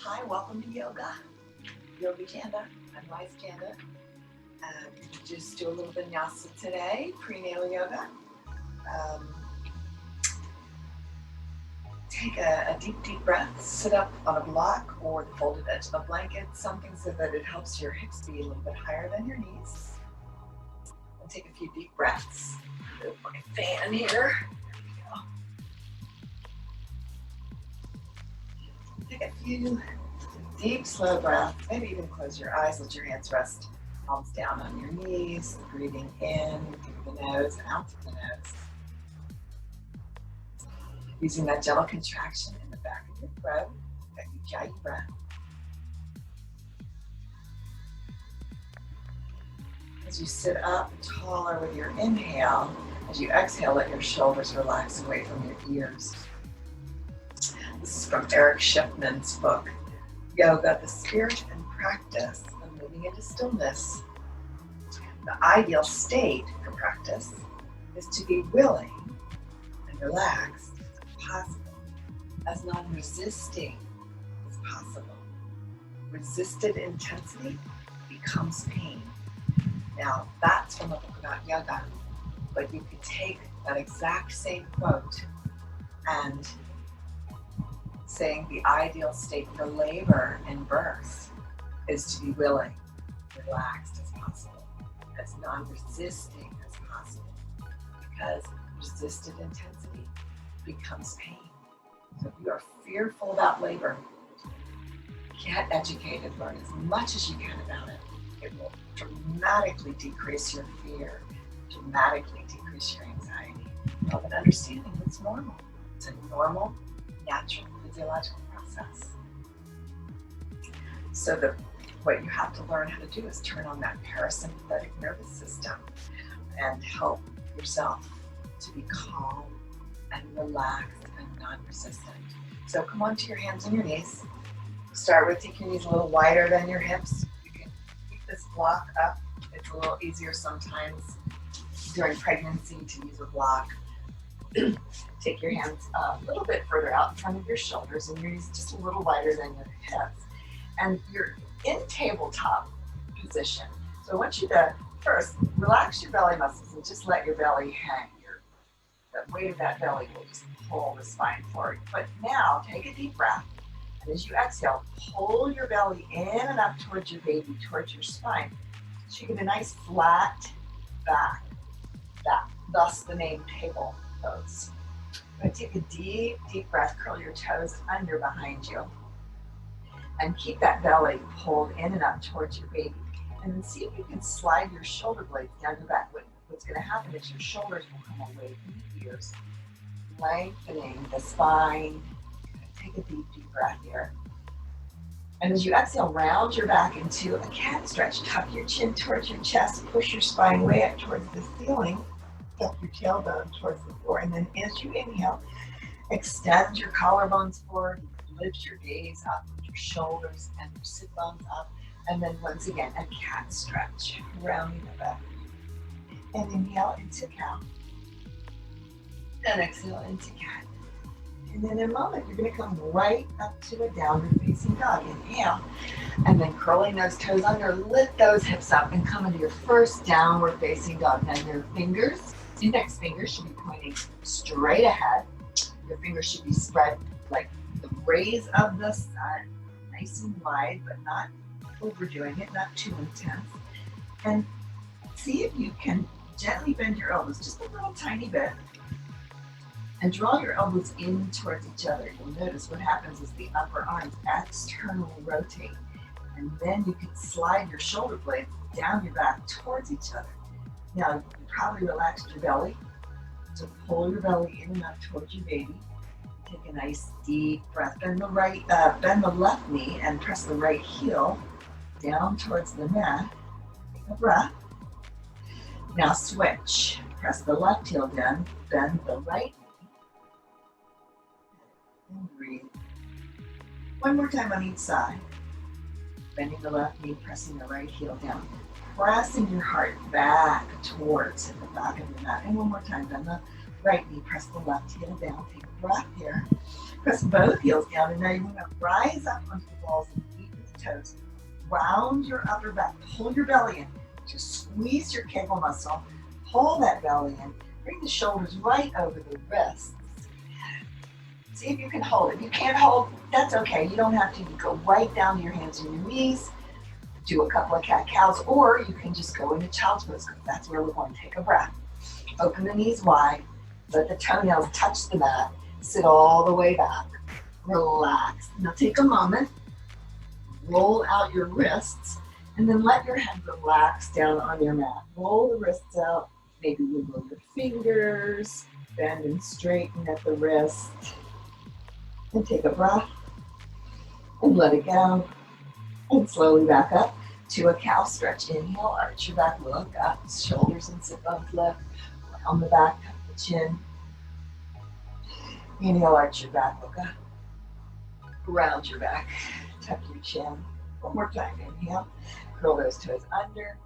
Hi, welcome to yoga. Yoga Janda. I'm Wise Janda. Just do a little vinyasa today, prenatal yoga. Take a deep breath. Sit up on a block or the folded edge of a blanket, something so that it helps your hips be a little bit higher than your knees. And take a few deep breaths. Move my fan here. There we go. Take a few deep, slow breaths. Maybe even close your eyes. Let your hands rest palms down on your knees. Breathing in through the nose and out through the nose. Using that gentle contraction in the back of your throat, that ujjayi breath. As you sit up taller with your inhale, as you exhale, let your shoulders relax away from your ears. This is from Eric Schiffman's book, Yoga, the Spirit and Practice of Moving into Stillness. The ideal state for practice is to be willing and relaxed as possible, as non-resisting as possible. Resisted intensity becomes pain. Now, that's from a book about yoga, but you could take that exact same quote and saying the ideal state for labor and birth is to be willing, relaxed as possible, as non-resisting as possible, because resisted intensity becomes pain. So if you are fearful about labor, get educated, learn as much as you can about it. It will dramatically decrease your fear, dramatically decrease your anxiety. Love and understanding it's normal. It's a normal, natural, physiological process. So what you have to learn how to do is turn on that parasympathetic nervous system and help yourself to be calm and relaxed and non-resistant. So come onto your hands and your knees. Start with taking your knees a little wider than your hips. You can keep this block up. It's a little easier sometimes during pregnancy to use a block. Take your hands a little bit further out in front of your shoulders and your knees just a little wider than your hips. And you're in tabletop position. So I want you to first relax your belly muscles and just let your belly hang. The weight of that belly will just pull the spine forward. But now take a deep breath. And as you exhale, pull your belly in and up towards your baby, towards your spine. So you get a nice flat back. Thus the name table pose. I'm going to take a deep breath. Curl your toes under behind you. And keep that belly pulled in and up towards your baby. And then see if you can slide your shoulder blades down your back. What's going to happen is your shoulders will come away from the ears, lengthening the spine. Take a deep breath here. And as you exhale, round your back into a cat stretch. Tuck your chin towards your chest. Push your spine way up towards the ceiling. Tuck your tailbone towards the floor. And then as you inhale, extend your collarbones forward. Lift your gaze up. Your shoulders and your sit bones up. And then once again, a cat stretch. Rounding the back. And inhale into cow. And exhale into cat. And then in a moment, you're going to come right up to a downward facing dog. Inhale. And then curling those toes under, lift those hips up and come into your first downward facing dog. Now your index fingers should be pointing straight ahead. Your fingers should be spread like the rays of the sun. Nice and wide, but not overdoing it, not too intense. And see if you can gently bend your elbows just a little tiny bit and draw your elbows in towards each other. You'll notice what happens is the upper arms externally rotate, and then you can slide your shoulder blades down your back towards each other. Now, you probably relaxed your belly, so pull your belly in and up towards your baby. Take a nice deep breath. Bend the left knee and press the right heel down towards the mat. Take a breath. Now switch. Press the left heel down, bend the right knee, and breathe. One more time on each side. Bending the left knee, pressing the right heel down. Pressing your heart back towards the back of the mat. And one more time, bend the right knee, press the left heel down, take a breath here. Press both heels down, and now you're gonna rise up onto the balls and feet with the toes. Round your upper back, pull your belly in. Just squeeze your kegel muscle, pull that belly in, bring the shoulders right over the wrists. See if you can hold it. If you can't hold, that's okay. You don't have to. You go right down to your hands and your knees, do a couple of cat-cows, or you can just go into child's pose, because that's where we're going to take a breath. Open the knees wide, let the toenails touch the mat, sit all the way back, relax. Now take a moment, roll out your wrists, and then let your head relax down on your mat. Roll the wrists out, maybe wiggle your fingers, bend and straighten at the wrist. And take a breath and let it go. And slowly back up to a cow stretch. Inhale, arch your back, look up, shoulders and sit bones lift. Round the back, tuck the chin. Inhale, arch your back, look up. Round your back, tuck your chin. One more time, inhale. Curl those toes under.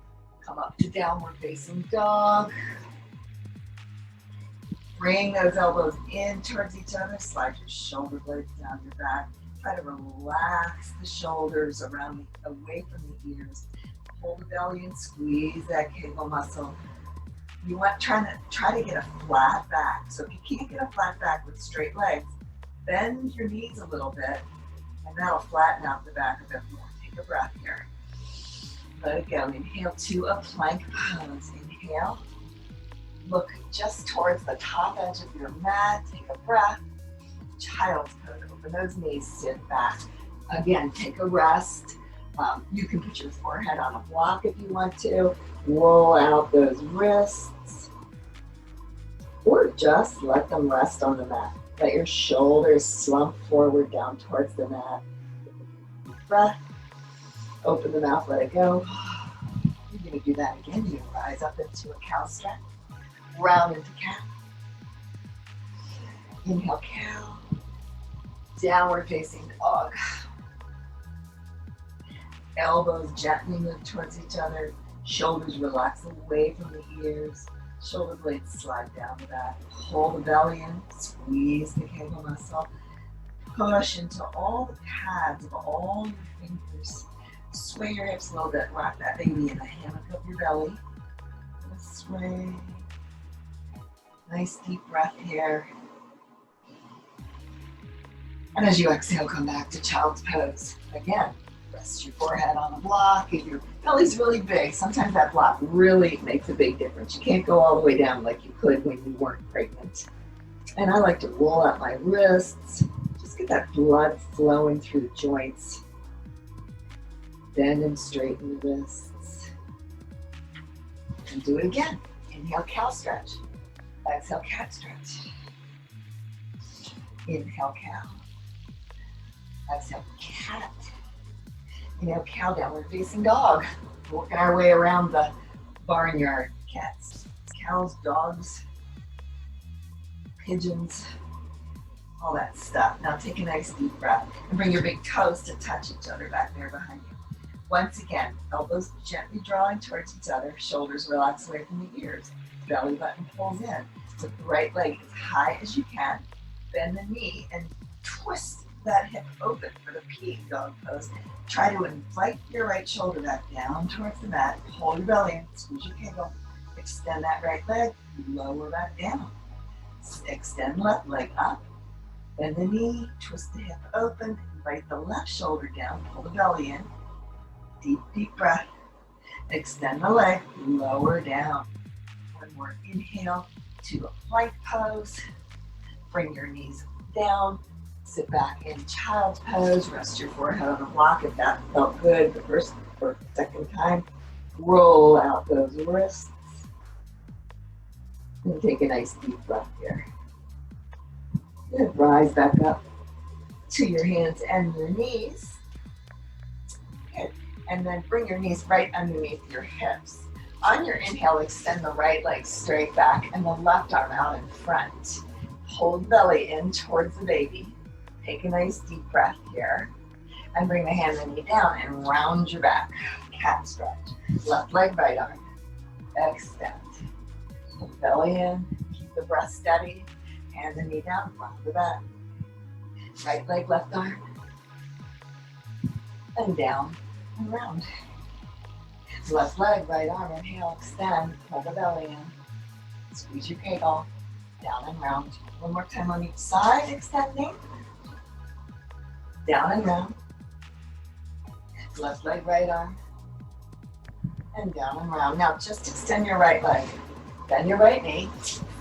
Come up to downward facing dog. Bring those elbows in towards each other. Slide your shoulder blades down your back. Try to relax the shoulders away from the ears. Hold the belly and squeeze that kegel muscle. You want try to get a flat back. So if you can't get a flat back with straight legs, bend your knees a little bit, and that'll flatten out the back a bit more. Take a breath here. Let it go. Inhale to a plank pose. Inhale. Look just towards the top edge of your mat. Take a breath. Child's pose. Open those knees. Sit back. Again, take a rest. You can put your forehead on a block if you want to. Roll out those wrists. Or just let them rest on the mat. Let your shoulders slump forward down towards the mat. Breath. Open the mouth. Let it go. You're going to do that again. You rise up into a cow stretch. Round into cat. Inhale, cow. Downward facing dog. Elbows gently move towards each other. Shoulders relax away from the ears. Shoulder blades slide down the back. Hold the belly in. Squeeze the kegel muscle. Push into all the pads of all your fingers. Sway your hips a little bit. Rock that baby in the hammock of your belly. Sway. Nice deep breath here. And as you exhale, come back to child's pose. Again, rest your forehead on a block. If your belly's really big, sometimes that block really makes a big difference. You can't go all the way down like you could when you weren't pregnant. And I like to roll out my wrists. Just get that blood flowing through the joints. Bend and straighten the wrists. And do it again. Inhale, cow stretch. Exhale, cat stretch. Inhale, cow. Exhale, cat. Inhale, cow, downward facing dog. Working our way around the barnyard. Cats, cows, dogs, pigeons, all that stuff. Now take a nice deep breath and bring your big toes to touch each other back there behind you. Once again, elbows gently drawing towards each other, shoulders relax away from the ears. Belly button pulls in. Put the right leg as high as you can. Bend the knee and twist that hip open for the peeing dog pose. Try to invite your right shoulder back down towards the mat. Hold your belly in, squeeze your kegel. Extend that right leg, lower back down. Extend left leg up. Bend the knee, twist the hip open. Invite the left shoulder down, pull the belly in. Deep, deep breath. Extend the leg, lower down. One more inhale to a plank pose. Bring your knees down. Sit back in child's pose. Rest your forehead on a block if that felt good the first or second time. Roll out those wrists. And take a nice deep breath here. Good. Rise back up to your hands and your knees. Good. And then bring your knees right underneath your hips. On your inhale, extend the right leg straight back and the left arm out in front. Hold belly in towards the baby. Take a nice deep breath here. And bring the hand and knee down and round your back. Cat stretch. Left leg, right arm. Extend. Hold belly in. Keep the breath steady. Hand the knee down, round the back. Right leg, left arm. And down and round. Left leg, right arm, inhale, extend, pull the belly in. Squeeze your kegel, down and round. One more time on each side, extending. Down and round. Left leg, right arm. And down and round. Now just extend your right leg. Bend your right knee,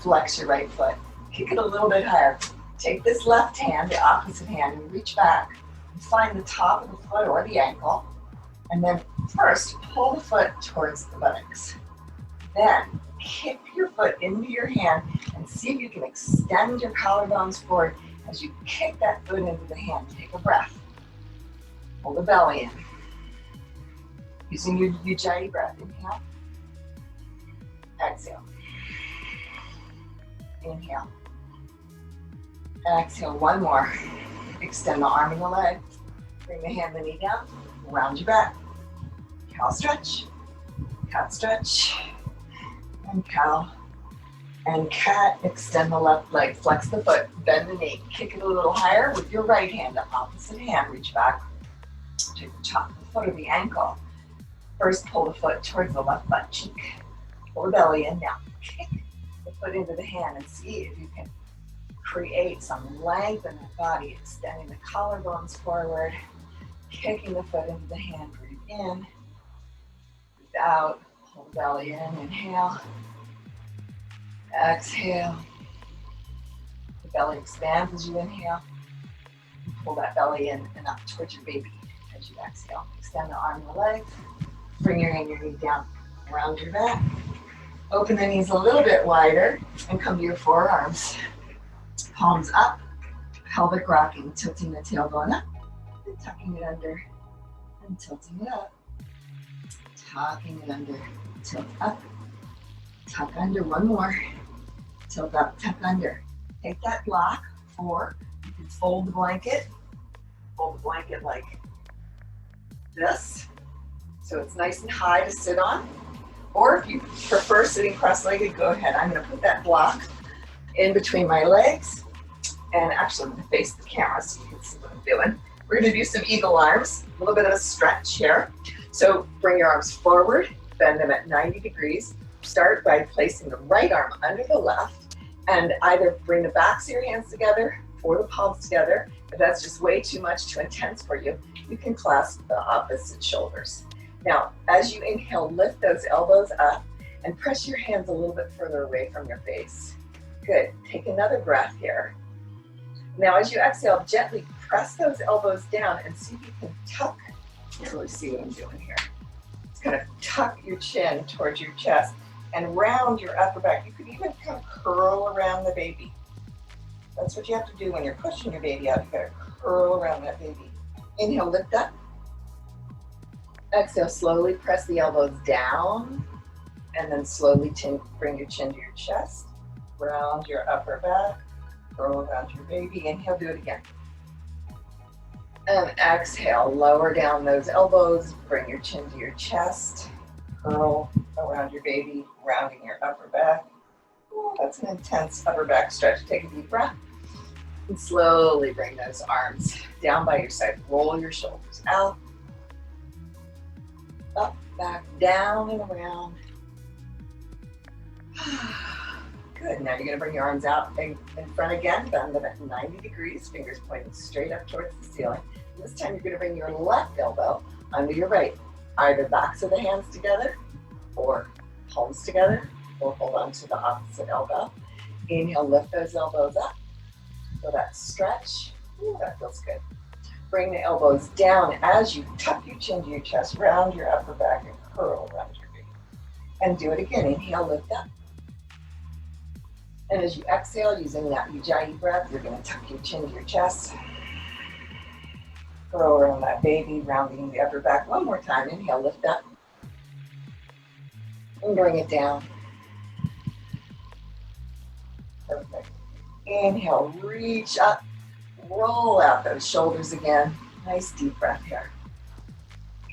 flex your right foot. Kick it a little bit higher. Take this left hand, the opposite hand, and reach back. And find the top of the foot or the ankle. And then first, pull the foot towards the buttocks. Then, kick your foot into your hand and see if you can extend your collarbones forward as you kick that foot into the hand. Take a breath. Pull the belly in. Using your Ujjayi breath. Inhale. Exhale. Inhale. Exhale. One more. Extend the arm and the leg. Bring the hand and the knee down. Round your back. Cow stretch. Cat stretch. And cow. And cat. Extend the left leg. Flex the foot. Bend the knee. Kick it a little higher with your right hand. The opposite hand. Reach back. Take the top of the foot or the ankle. First, pull the foot towards the left butt cheek. Pull the belly in. Now, kick the foot into the hand and see if you can create some length in the body, extending the collarbones forward, kicking the foot into the hand. Breathe in, breathe out, pull the belly in, inhale, exhale. The belly expands as you inhale. Pull that belly in and up towards your baby as you exhale. Extend the arm and the legs. Bring your hand, your knee down around your back. Open the knees a little bit wider and come to your forearms. Palms up, pelvic rocking, tilting the tailbone up, and tucking it under, and tilting it up. Tucking it under, tilt up, tuck under, one more. Tilt up, tuck under. Take that block, or you can fold the blanket like this, so it's nice and high to sit on. Or if you prefer sitting cross-legged, go ahead. I'm gonna put that block in between my legs. And actually, I'm gonna face the camera so you can see what I'm doing. We're gonna do some eagle arms, a little bit of a stretch here. So bring your arms forward, bend them at 90 degrees. Start by placing the right arm under the left and either bring the backs of your hands together or the palms together. If that's just way too much, too intense for you, you can clasp the opposite shoulders. Now, as you inhale, lift those elbows up and press your hands a little bit further away from your face. Good. Take another breath here. Now, as you exhale, gently press those elbows down and see if you can tuck. You can't really see what I'm doing here. Just kind of tuck your chin towards your chest and round your upper back. You could even kind of curl around the baby. That's what you have to do when you're pushing your baby out. You gotta curl around that baby. Inhale, lift up. Exhale, slowly press the elbows down and then slowly bring your chin to your chest. Round your upper back, curl around your baby. Inhale, do it again. And exhale, lower down those elbows, bring your chin to your chest, curl around your baby, rounding your upper back. Ooh, that's an intense upper back stretch. Take a deep breath and slowly bring those arms down by your side. Roll your shoulders out, up, back, down, and around. Good. Now you're going to bring your arms out in front again, bend them at 90 degrees, fingers pointing straight up towards the ceiling. And this time you're going to bring your left elbow under your right. Either backs of the hands together, or palms together, or hold on to the opposite elbow. Inhale, lift those elbows up. Feel that stretch. Ooh, that feels good. Bring the elbows down as you tuck your chin to your chest, round your upper back, and curl around your baby. And do it again. Inhale, lift up. And as you exhale, using that Ujjayi breath, you're going to tuck your chin to your chest. Curl around that baby, rounding the upper back. One more time. Inhale, lift up. And bring it down. Perfect. Inhale, reach up. Roll out those shoulders again. Nice deep breath here.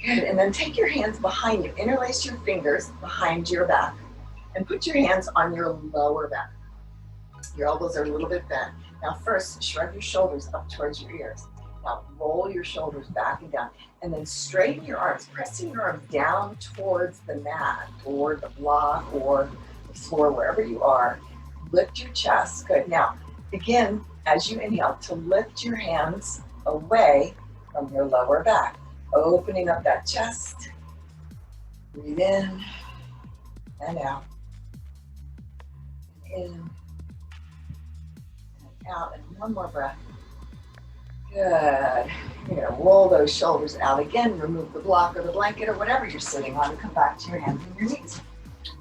Good. And then take your hands behind you. Interlace your fingers behind your back. And put your hands on your lower back. Your elbows are a little bit bent. Now first, shrug your shoulders up towards your ears. Now roll your shoulders back and down, and then straighten your arms, pressing your arms down towards the mat or the block or the floor, wherever you are. Lift your chest. Good. Now, begin as you inhale to lift your hands away from your lower back, opening up that chest. Breathe in and out. In and out. And one more breath. Good. You're going to roll those shoulders out again. Remove the block or the blanket or whatever you're sitting on and come back to your hands and your knees.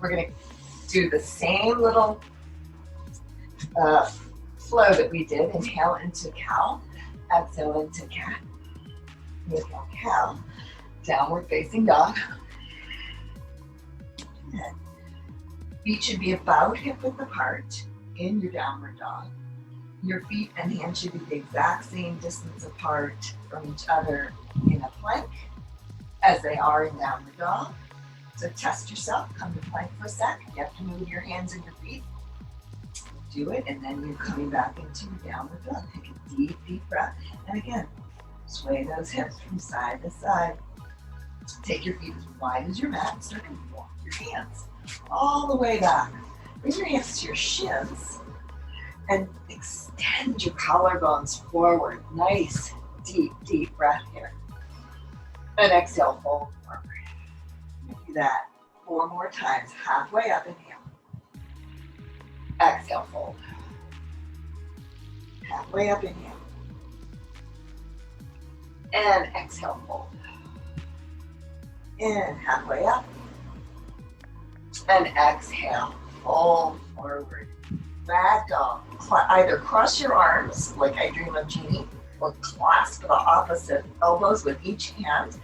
We're going to do the same little flow that we did. Inhale into cow. Exhale into cat. Inhale, cow. Downward facing dog. Good. Feet should be about hip width apart in your downward dog. Your feet and hands should be the exact same distance apart from each other in a plank as they are in downward dog. So test yourself, come to plank for a sec. You have to move your hands and your feet. Do it, and then you're coming back into your downward dog. Take a deep, deep breath. And again, sway those hips from side to side. Take your feet as wide as your mat and start to walk your hands all the way back. Bring your hands to your shins and extend your collarbones forward. Nice, deep, deep breath here. And exhale, fold forward. Do that 4 more times. Halfway up, inhale. Exhale, fold. Halfway up, inhale. And exhale, fold. In, halfway up. And exhale, fold forward. Ragdoll. Either cross your arms, like I Dream of Jeannie, or clasp the opposite elbows with each hand.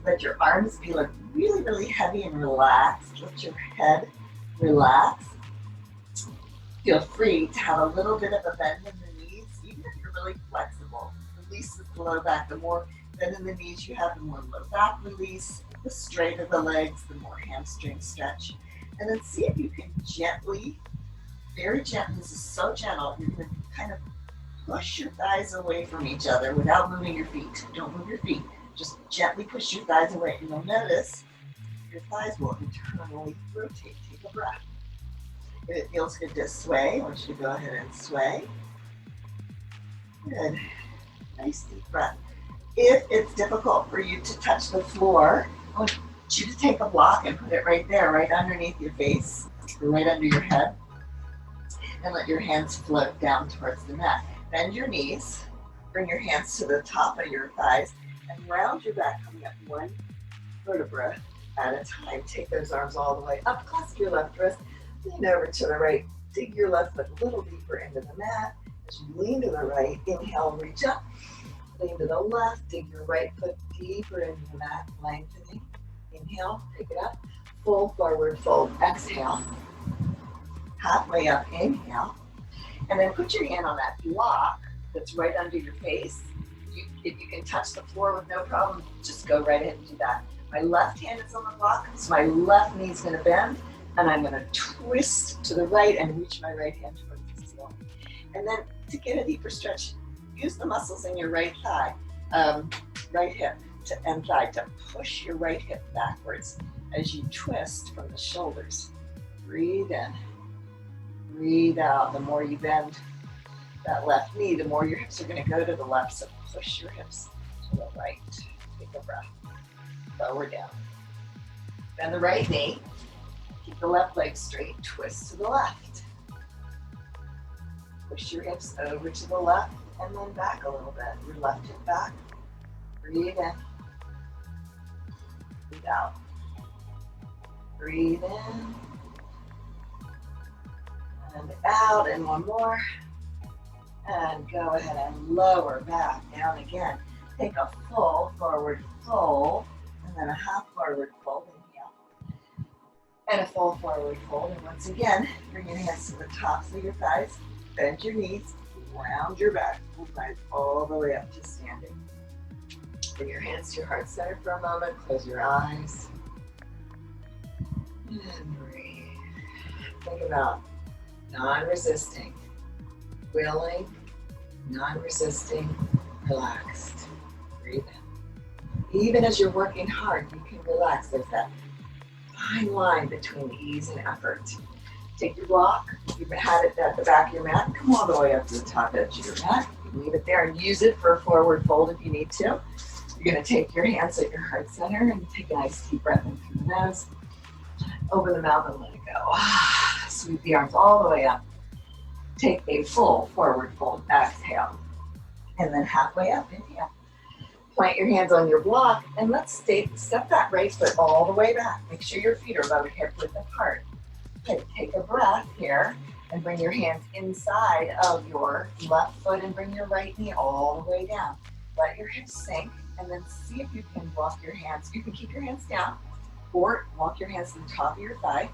Let your arms be like really, really heavy and relaxed. Let your head relax. Feel free to have a little bit of a bend in the knees, even if you're really flexible. Release the low back. The more bend in the knees you have, the more low back release. The straighter the legs, the more hamstring stretch. And then see if you can gently, very gently, this is so gentle, you're going to kind of push your thighs away from each other without moving your feet. Don't move your feet. Just gently push your thighs away. And you'll notice your thighs will internally rotate. Take a breath. If it feels good to sway, I want you to go ahead and sway. Good. Nice deep breath. If it's difficult for you to touch the floor, I want you to take a block and put it right there, right underneath your face, or right under your head, and let your hands float down towards the mat. Bend your knees, bring your hands to the top of your thighs, and round your back, coming up 1 vertebra at a time. Take those arms all the way up, clasp your left wrist, lean over to the right, dig your left foot a little deeper into the mat. As you lean to the right, inhale, reach up, lean to the left, dig your right foot deeper into the mat, lengthening. Inhale, pick it up, fold forward, fold, exhale. Halfway up, inhale. And then put your hand on that block that's right under your face. If you can touch the floor with no problem, just go right ahead and do that. My left hand is on the block, so my left knee is going to bend, and I'm going to twist to the right and reach my right hand towards the ceiling. And then to get a deeper stretch, use the muscles in your right thigh, right hip and thigh to push your right hip backwards as you twist from the shoulders. Breathe in, breathe out. The more you bend that left knee, the more your hips are going to go to the left, so push your hips to the right. Take a breath. Lower down. Bend the right knee. Keep the left leg straight. Twist to the left. Push your hips over to the left and then back a little bit. Your left hip back. Breathe in. Breathe out. Breathe in. And out. And one more. And go ahead and lower back down again. Take a full forward fold, and then a half forward fold, inhale. And a full forward fold, and once again, bring your hands to the tops of your thighs, bend your knees, round your back, pull thighs all the way up to standing. Bring your hands to your heart center for a moment, close your eyes. And breathe. Think about non-resisting. willing, non-resisting, relaxed. Breathe in. Even as you're working hard, you can relax. There's that fine line between ease and effort. Take your block. You've had it at the back of your mat. Come all the way up to the top edge of your mat. You can leave it there and use it for a forward fold if you need to. You're going to take your hands at your heart center and take a nice deep breath in through the nose. Open the mouth and let it go. Sweep the arms all the way up. Take a full forward fold. Exhale. And then halfway up, inhale. Plant your hands on your block and let's step that right foot all the way back. Make sure your feet are about hip width apart. Okay, take a breath here and bring your hands inside of your left foot and bring your right knee all the way down. Let your hips sink and then see if you can walk your hands. You can keep your hands down or walk your hands to the top of your thigh.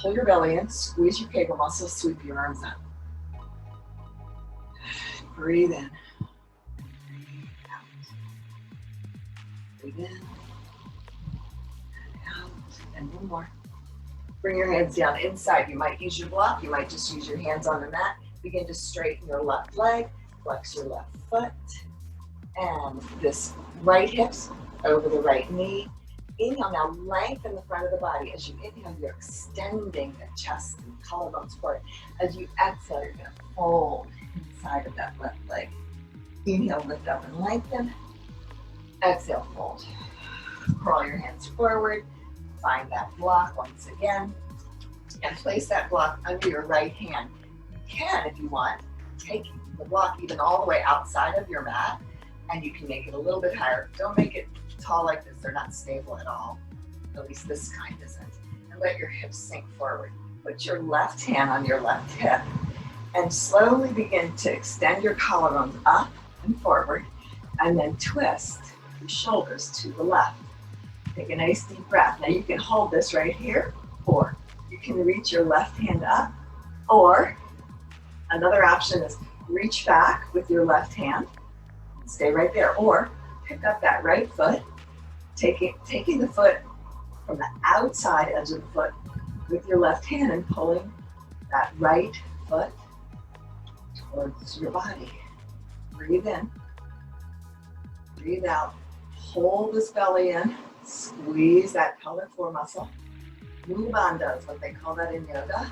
Pull your belly in, squeeze your cable muscles, sweep your arms up. Breathe in. Breathe out. Breathe in. And out. And one more. Bring your hands down inside. You might use your block. You might just use your hands on the mat. Begin to straighten your left leg. Flex your left foot. And this right hips over the right knee. Inhale, now lengthen the front of the body. As you inhale, you're extending the chest and collarbones forward. As you exhale, you're going to fold inside of that left leg. Inhale, lift up and lengthen. Exhale, fold. Crawl your hands forward. Find that block once again and place that block under your right hand. You can, if you want, take the block even all the way outside of your mat and you can make it a little bit higher. Don't make it tall like this. They're not stable at all. At least this kind isn't. And let your hips sink forward. Put your left hand on your left hip and slowly begin to extend your collarbones up and forward and then twist your shoulders to the left. Take a nice deep breath. Now you can hold this right here, or you can reach your left hand up, or another option is reach back with your left hand, stay right there, or pick up that right foot, taking the foot from the outside edge of the foot with your left hand and pulling that right foot towards your body. Breathe in, breathe out, hold this belly in. Squeeze that pelvic floor muscle. Move bandhas, what they call that in yoga.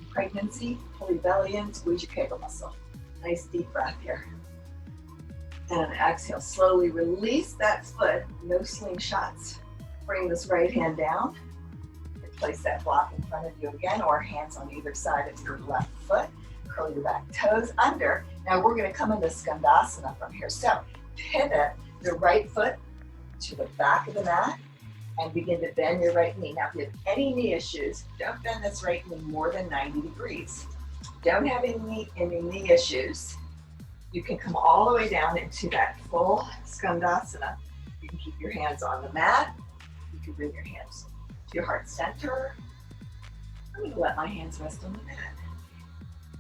Pregnancy, pull your belly in, squeeze your cable muscle. Nice deep breath here. And exhale, slowly release that foot, no slingshots. Bring this right hand down. Place that block in front of you again, or hands on either side of your left foot. Curl your back toes under. Now we're gonna come into Skandasana from here. So pivot your right foot to the back of the mat and begin to bend your right knee. Now, if you have any knee issues, don't bend this right knee more than 90 degrees. Don't have any knee issues. You can come all the way down into that full Skandasana. You can keep your hands on the mat. You can bring your hands to your heart center. I'm going to let my hands rest on the mat.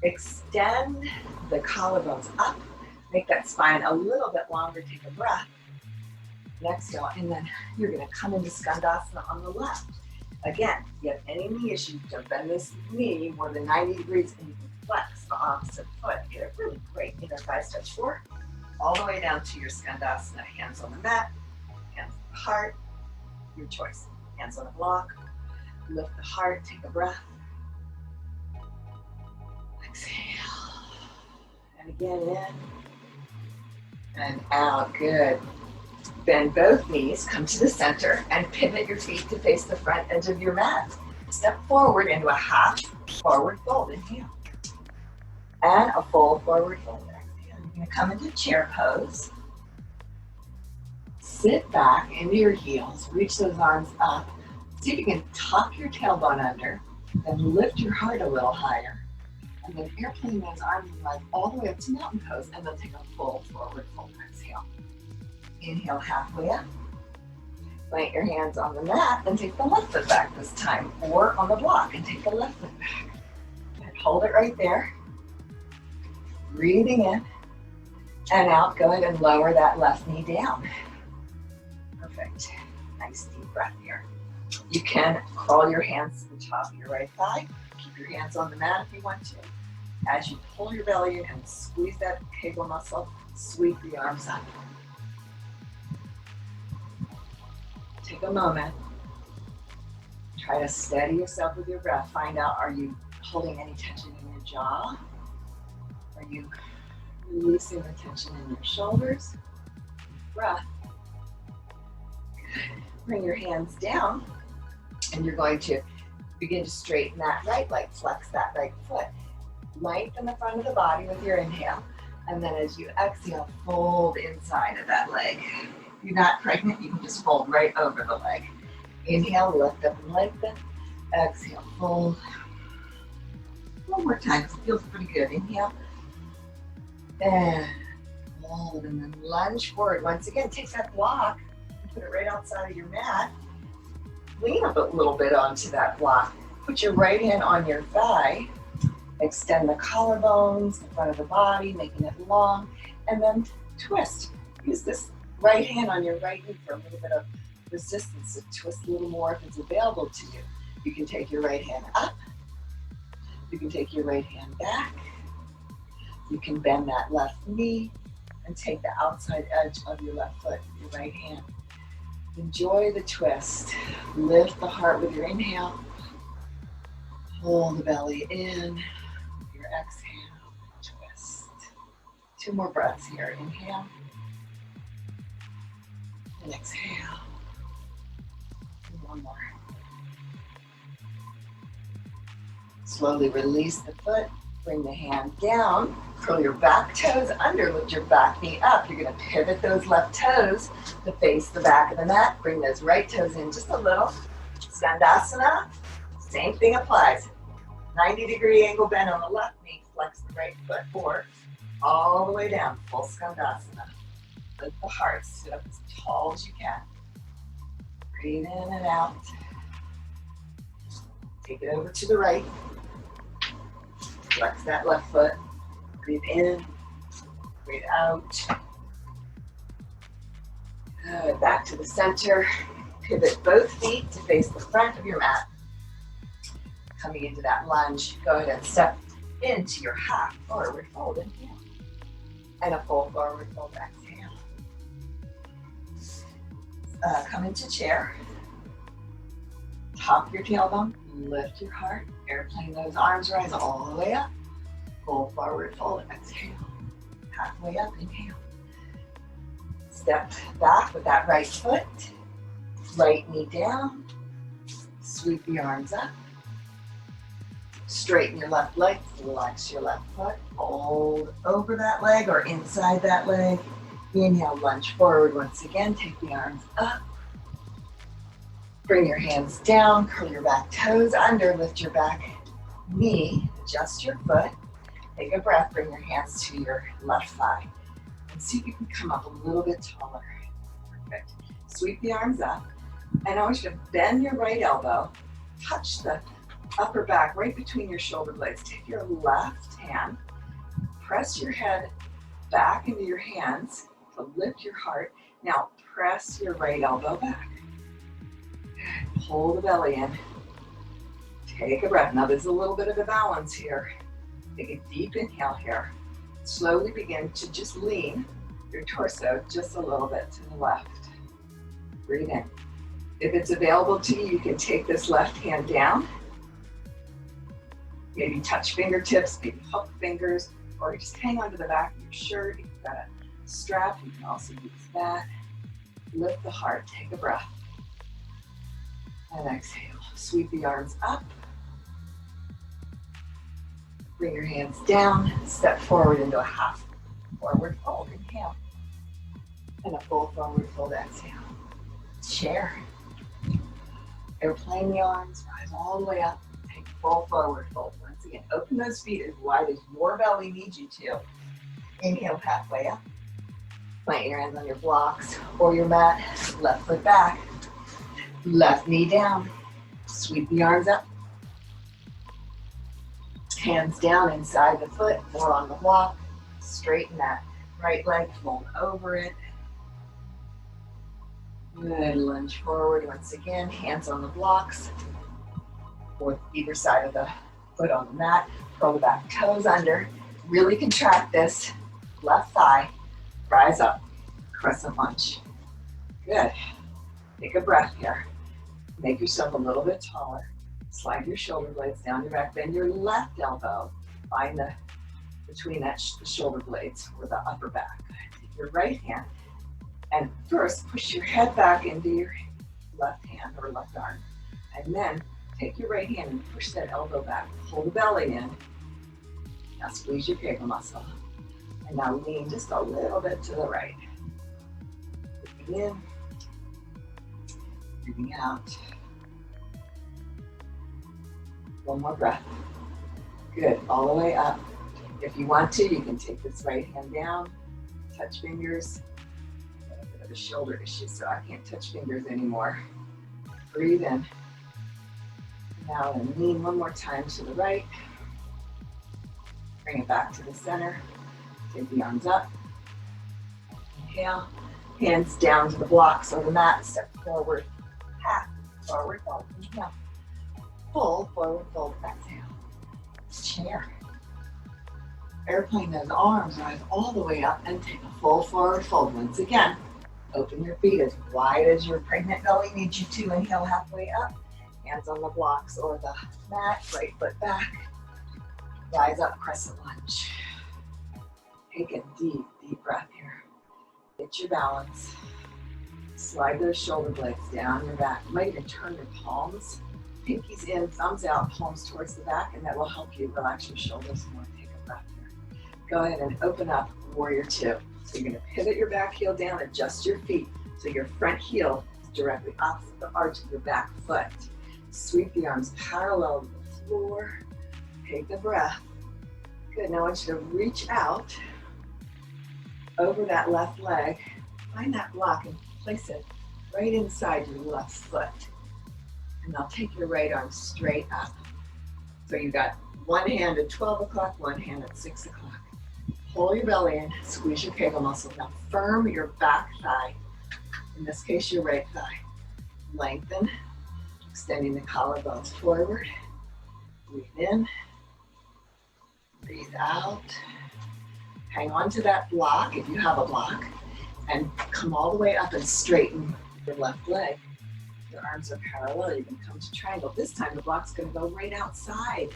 Extend the collarbones up. Make that spine a little bit longer. Take a breath. Exhale, and then you're going to come into Skandasana on the left. Again, if you have any knee issues, don't bend this knee more than 90 degrees and you can flex the opposite foot. Get a really great inner thigh stretch forward, all the way down to your Skandasana. Hands on the mat, hands on the heart, your choice. Hands on the block, lift the heart, take a breath. Exhale, and again in and out, good. Bend both knees, come to the center, and pivot your feet to face the front edge of your mat. Step forward into a half forward fold, inhale. And a full forward fold, exhale. You're gonna come into chair pose. Sit back into your heels, reach those arms up. See if you can tuck your tailbone under, then lift your heart a little higher. And then airplane those arms and legs all the way up to mountain pose, and then take a full forward fold, exhale. Inhale halfway up. Plant your hands on the mat and take the left foot back this time, or on the block and take the left foot back. And hold it right there. Breathing in and out. Go ahead and lower that left knee down. Perfect. Nice deep breath here. You can crawl your hands to the top of your right thigh. Keep your hands on the mat if you want to. As you pull your belly in and squeeze that kegel muscle, sweep the arms up. Take a moment. Try to steady yourself with your breath. Find out, are you holding any tension in your jaw? Are you releasing the tension in your shoulders? Breath. Bring your hands down, and you're going to begin to straighten that right leg, flex that right foot. Lengthen the front of the body with your inhale, and then as you exhale, fold inside of that leg. If you're not pregnant, you can just fold right over the leg. Inhale, lift up and lengthen. Exhale, fold. One more time, it feels pretty good. Inhale, and fold, and then lunge forward. Once again, take that block and put it right outside of your mat. Lean up a little bit onto that block. Put your right hand on your thigh. Extend the collarbones, the front of the body, making it long, and then twist. Use this right hand on your right knee for a little bit of resistance to twist a little more if it's available to you. You can take your right hand up. You can take your right hand back. You can bend that left knee and take the outside edge of your left foot with your right hand. Enjoy the twist. Lift the heart with your inhale. Pull the belly in. Your exhale, twist. 2 more breaths here. Inhale and exhale. And 1 more. Slowly release the foot. Bring the hand down. Curl your back toes under. Lift your back knee up. You're going to pivot those left toes to face the back of the mat. Bring those right toes in just a little. Skandasana. Same thing applies. 90-degree angle bend on the left knee, flex the right foot forward, all the way down, full Skandasana. Lift the heart, sit up as tall as you can. Breathe in and out. Take it over to the right. Flex that left foot. Breathe in, breathe out. Good, back to the center. Pivot both feet to face the front of your mat. Coming into that lunge, go ahead and step into your half forward fold, inhale, and a full forward fold, exhale. Come into chair, top your tailbone, lift your heart, airplane those arms, rise all the way up, full forward fold, exhale, halfway up, inhale. Step back with that right foot, right knee down, sweep the arms up. Straighten your left leg, flex your left foot, fold over that leg or inside that leg. Inhale, lunge forward once again, take the arms up. Bring your hands down, curl your back toes under, lift your back knee, adjust your foot. Take a breath, bring your hands to your left thigh. And see if you can come up a little bit taller. Perfect. Sweep the arms up. And I want you to bend your right elbow, touch the upper back right between your shoulder blades. Take your left hand, press your head back into your hands to lift your heart. Now press your right elbow back. Pull the belly in. Take a breath. Now there's a little bit of a balance here. Take a deep inhale here. Slowly begin to just lean your torso just a little bit to the left. Breathe in. If it's available to you, you can take this left hand down. Maybe touch fingertips, maybe hook fingers, or just hang onto the back of your shirt. If you've got a strap, you can also use that. Lift the heart, take a breath. And exhale. Sweep the arms up. Bring your hands down. Step forward into a half forward fold. Inhale. And a full forward fold. Exhale. Chair. Airplane the arms. Rise all the way up. Take full forward fold. Once again, open those feet as wide as your belly needs you to. Inhale, halfway up. Plant your hands on your blocks or your mat. Left foot back. Left knee down. Sweep the arms up. Hands down inside the foot or on the block. Straighten that right leg, fold over it. Good, lunge forward once again. Hands on the blocks or either side of the Foot on the mat, curl the back toes under, really contract this left thigh, rise up, crescent lunge. Good. Take a breath here. Make yourself a little bit taller. Slide your shoulder blades down your back, bend your left elbow, find the between the shoulder blades or the upper back. Take your right hand and first push your head back into your left hand or left arm, and then take your right hand and push that elbow back. Pull the belly in. Now squeeze your kegel muscle. And now lean just a little bit to the right. Breathing in, breathing out. One more breath. Good, all the way up. If you want to, you can take this right hand down, touch fingers. I have a bit of a shoulder issue, so I can't touch fingers anymore. Breathe in. Now then, lean one more time to the right. Bring it back to the center. Take the arms up. Inhale. Hands down to the blocks or the mat. Step forward. Half forward fold. Inhale. Full forward fold. Exhale. Chair. Airplane those arms, rise all the way up and take a full forward fold. Once again, open your feet as wide as your pregnant belly needs you to. Inhale halfway up. Hands on the blocks or the mat, right foot back. Rise up, crescent lunge. Take a deep, deep breath here. Get your balance. Slide those shoulder blades down your back. You might even turn your palms, pinkies in, thumbs out, palms towards the back, and that will help you relax your shoulders more. Take a breath here. Go ahead and open up warrior two. So you're gonna pivot your back heel down, adjust your feet so your front heel is directly opposite the arch of your back foot. Sweep the arms parallel to the floor. Take the breath. Good, now I want you to reach out over that left leg. Find that block and place it right inside your left foot. And now take your right arm straight up. So you got one hand at 12 o'clock, one hand at 6 o'clock. Pull your belly in, squeeze your kegel muscle. Now firm your back thigh. In this case, your right thigh. Lengthen. Extending the collarbones forward. Breathe in. Breathe out. Hang on to that block if you have a block. And come all the way up and straighten your left leg. Your arms are parallel. You can come to triangle. This time the block's going to go right outside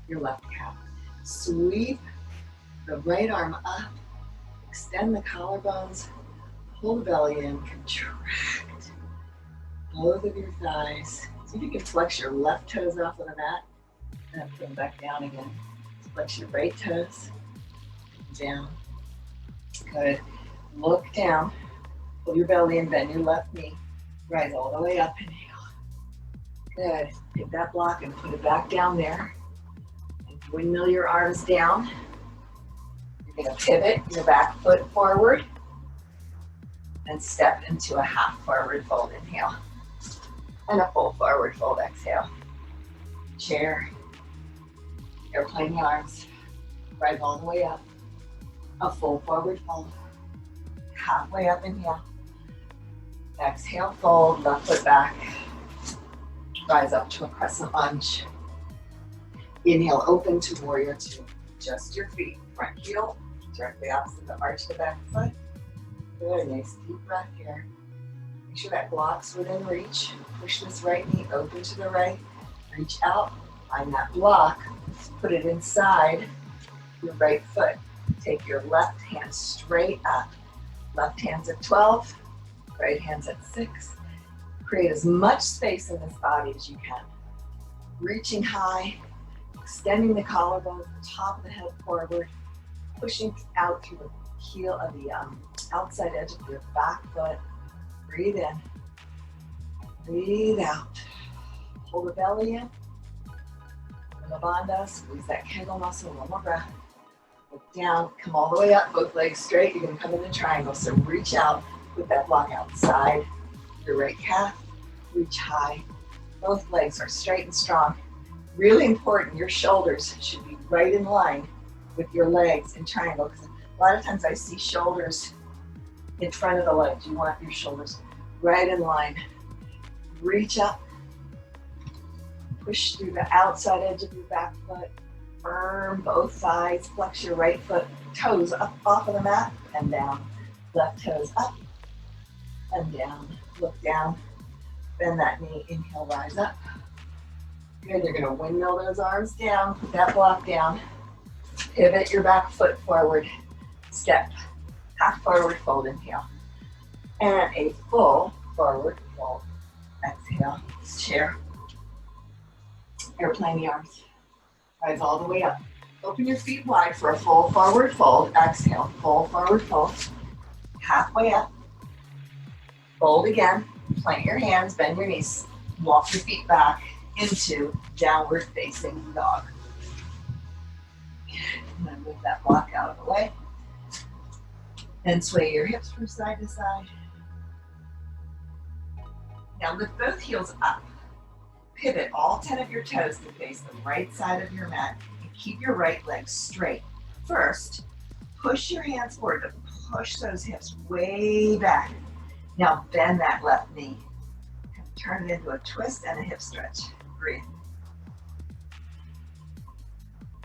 your left calf. Sweep the right arm up. Extend the collarbones. Pull the belly in. Contract both of your thighs. See if you can flex your left toes off of the mat and put them back down again. Flex your right toes down. Good. Look down. Pull your belly in, bend your left knee. Rise all the way up. Inhale. Good. Take that block and put it back down there. And windmill your arms down. You're going to pivot your back foot forward and step into a half forward fold. Inhale. And a full forward fold, exhale. Chair. Airplane arms. Rise all the way up. A full forward fold. Halfway up, inhale. Exhale, fold, left foot back. Rise up to a crescent lunge. Inhale, open to warrior two. Adjust your feet. Front heel, directly opposite the arch of the back foot. Good, nice deep breath here. Make sure that block's within reach. Push this right knee open to the right. Reach out, find that block. Put it inside your right foot. Take your left hand straight up. Left hand's at 12, right hand's at 6. Create as much space in this body as you can. Reaching high, extending the collarbone, top of the head forward, pushing out through the heel of the outside edge of your back foot. Breathe in, breathe out. Pull the belly in. Bandha, squeeze that kegel muscle, one more breath. Look down, come all the way up, both legs straight. You're gonna come in a triangle, so reach out, put that block outside your right calf, reach high. Both legs are straight and strong. Really important, your shoulders should be right in line with your legs in triangle, because a lot of times I see shoulders in front of the legs. You want your shoulders right in line. Reach up, Push through the outside edge of your back foot. Firm both sides. Flex your right foot, toes up off of the mat and down. Left toes up and down. Look down. Bend that knee. Inhale, rise up. Good. You're going to windmill those arms down. Put that block down. Pivot your back foot forward. Step. Half forward fold. Inhale. And a full forward fold. Exhale. Chair. Airplane the arms. Rise all the way up. Open your feet wide for a full forward fold. Exhale. Full forward fold. Halfway up. Fold again. Plant your hands. Bend your knees. Walk your feet back into downward facing dog. I'm going to move that block out of the way. And sway your hips from side to side. Now lift both heels up. Pivot all 10 of your toes to face the right side of your mat and keep your right leg straight. First, push your hands forward, but push those hips way back. Now bend that left knee. Turn it into a twist and a hip stretch. Breathe.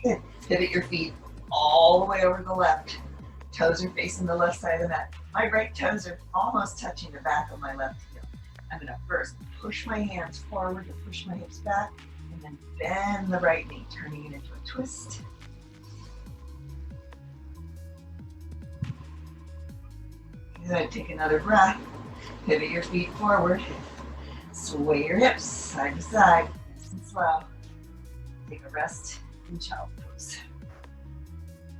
Good. Pivot your feet all the way over to the left. Toes are facing the left side of the mat. My right toes are almost touching the back of my left heel. I'm going to first push my hands forward to push my hips back, and then bend the right knee, turning it into a twist. Good. Take another breath. Pivot your feet forward. Sway your hips side to side, nice and slow. Take a rest in child pose.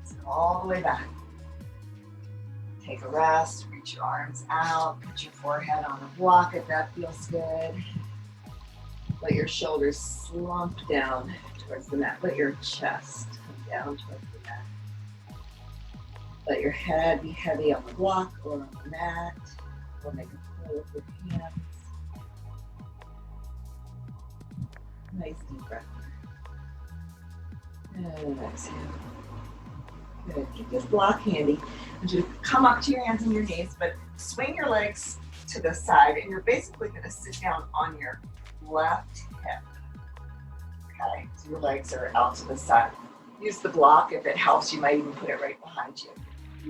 Sit all the way back. Take a rest, reach your arms out, put your forehead on the block if that feels good. Let your shoulders slump down towards the mat. Let your chest come down towards the mat. Let your head be heavy on the block or on the mat, or make a pull with your hands. Nice deep breath. And exhale. Good. Keep this block handy. I want you to come up to your hands and your knees, but swing your legs to the side, and you're basically going to sit down on your left hip. Okay, so your legs are out to the side. Use the block if it helps. You might even put it right behind you.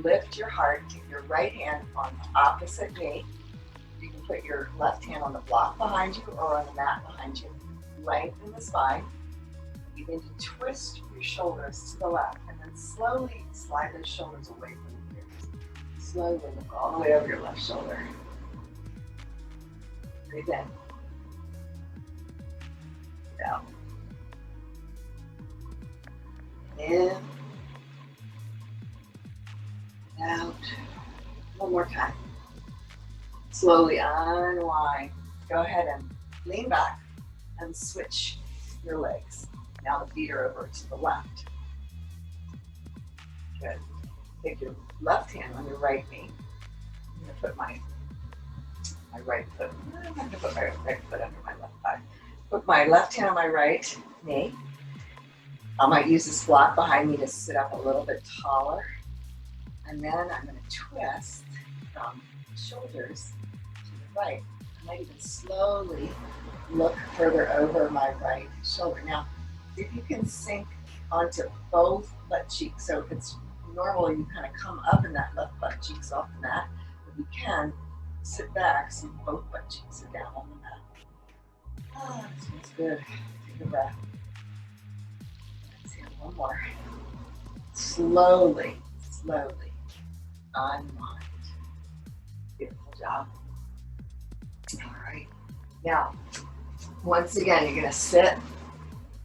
Lift your heart. Take your right hand on the opposite knee. You can put your left hand on the block behind you or on the mat behind you. Lengthen the spine. You need to twist your shoulders to the left and then slowly slide those shoulders away from your ears. Slowly look all the way over your left shoulder. Breathe in. Breathe out. In. Out. One more time. Slowly unwind. Go ahead and lean back and switch your legs. Now the feet are over to the left. Good. Take your left hand on your right knee. I'm going to put my right foot, I'm going to put my right foot under my left thigh. Put my left hand on my right knee. I might use this block behind me to sit up a little bit taller. And then I'm going to twist from the shoulders to the right. I might even slowly look further over my right shoulder. Now, if you can sink onto both butt cheeks, so if it's normal, you kind of come up in that left butt cheeks off the mat, but you can sit back so both butt cheeks are down on the mat. Ah, this feels good. Take a breath. Exhale, one more. Slowly, slowly unwind. Beautiful job. All right. Now, once again, you're going to sit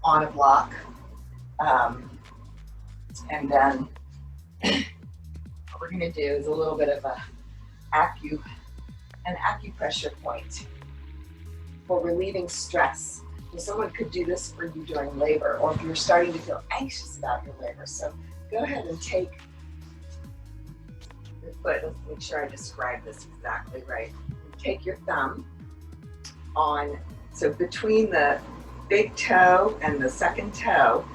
on a block, and then what we're going to do is a little bit of an acupressure point for relieving stress. So someone could do this for you during labor, or if you're starting to feel anxious about your labor. So go ahead and take your foot. Let's make sure I describe this exactly right. Take your thumb on, so between the big toe and the second toe,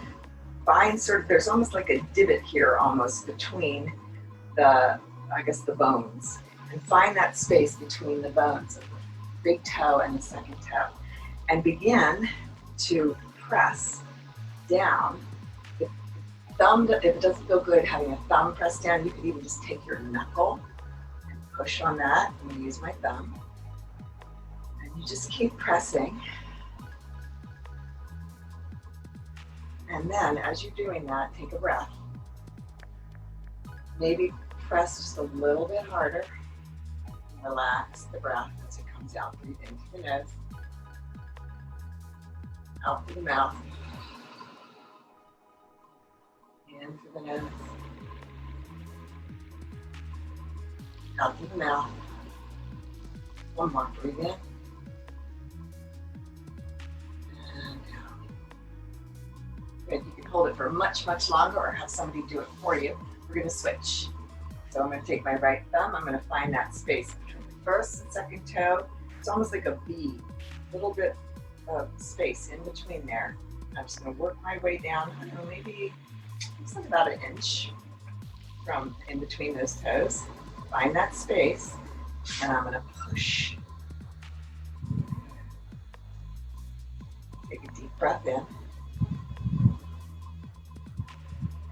find sort of, there's almost like a divot here almost between the, I guess, the bones. And find that space between the bones of the big toe and the second toe. And begin to press down. If it doesn't feel good having a thumb press down, you could even just take your knuckle and push on that. I'm going to use my thumb. And you just keep pressing. And then as you're doing that, take a breath. Maybe press just a little bit harder. Relax the breath as it comes out. Breathe in through the nose, out through the mouth, in through the nose, out through the mouth. One more, breathe in, and out. Good, you can hold it for much, much longer or have somebody do it for you. We're going to switch. So I'm going to take my right thumb, I'm going to find that space between the first and second toe. It's almost like a V, a little bit of space in between there. I'm just going to work my way down, I don't know, maybe looks like about 1 inch from in between those toes. Find that space, and I'm going to push. Take a deep breath in,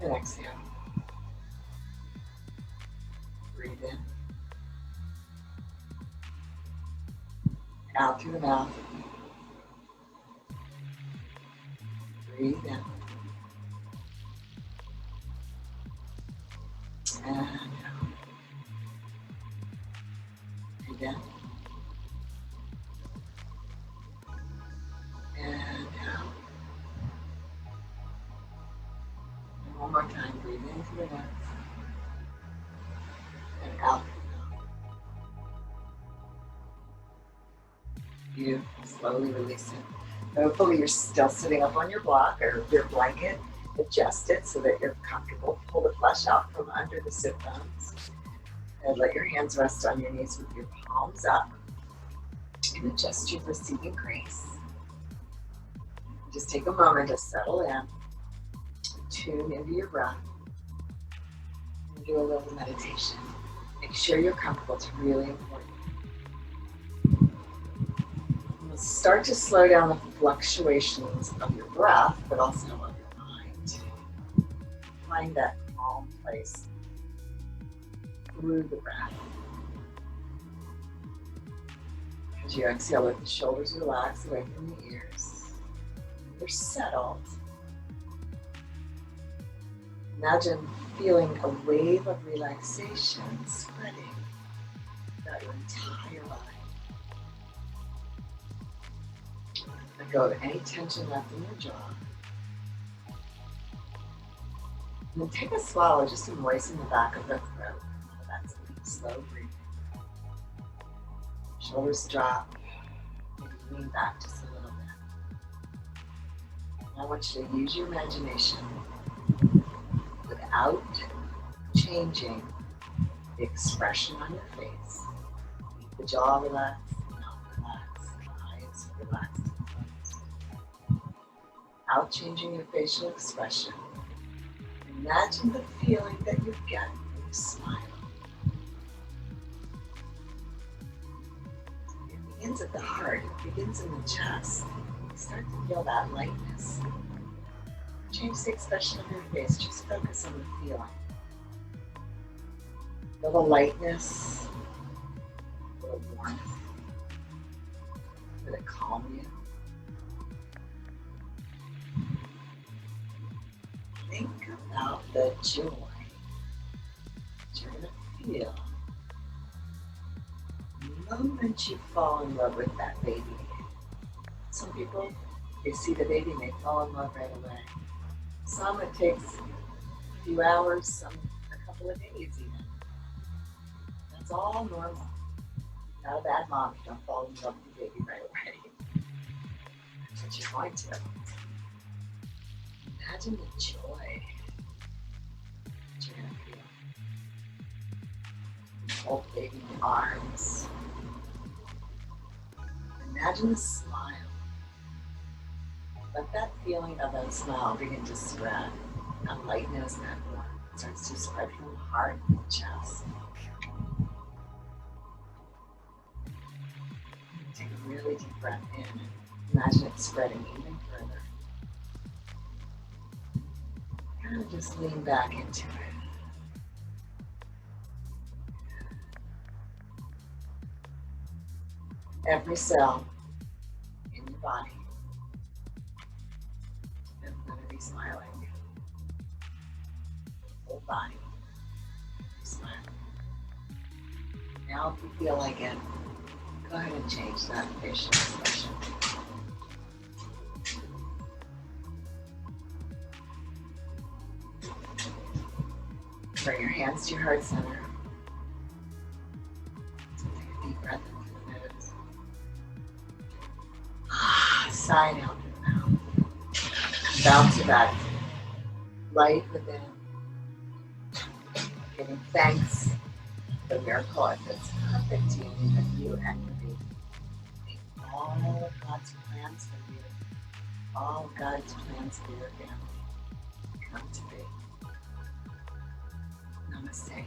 and exhale. Breathe in. Out through the mouth. Breathe in. And out. Breathe in. And out. And one more time. Breathe in through the nose. And out. Beautiful. Slowly release it. Hopefully you're still sitting up on your block or your blanket. Adjust it so that you're comfortable. Pull the flesh out from under the sit bones. And let your hands rest on your knees with your palms up. And adjust your receiving grace. Just take a moment to settle in. Tune into your breath. And do a little meditation. Make sure you're comfortable. It's really important. We'll start to slow down the fluctuations of your breath, but also of your mind. Find that calm place through the breath. As you exhale, let the shoulders relax away from the ears. You're settled. Imagine feeling a wave of relaxation spreading throughout your entire body. Let go of any tension left in your jaw. And then take a swallow just to moisten the back of the throat. That's slow breathing. Shoulders drop. Maybe lean back just a little bit. I want you to use your imagination without changing the expression on your face. Keep the jaw relaxed, the mouth relaxed, the eyes relaxed and closed. Without changing your facial expression, imagine the feeling that you get when you smile. It begins at the heart, it begins in the chest. You start to feel that lightness. Change the expression of your face, just focus on the feeling. Feel the lightness, a little warmth. Let it calm you. Think about the joy that you're going to feel the moment you fall in love with that baby. Some people, they see the baby and they fall in love right away. Some it takes a few hours, some a couple of days even. That's all normal. Not a bad mom if you don't fall in love with the baby right away. But you're going to. Imagine the joy that you're going to feel. You hold the baby in your arms. Imagine the smile. Let that feeling of that smile begin to spread. That lightness, that warmth starts to spread from the heart and the chest. Take a really deep breath in. Imagine it spreading even further. Kind of just lean back into it. Every cell in your body is going to be smiling. Whole body smiling. Now, if you feel like it, go ahead and change that facial expression. Bring your hands to your heart center. Take a deep breath in through the nose. Sigh out through the mouth. Bounce to that light within. Giving thanks for the miracle if it's perfect union of you and your baby. Make all of God's plans for you, all of God's plans for your family come to be. Namaste.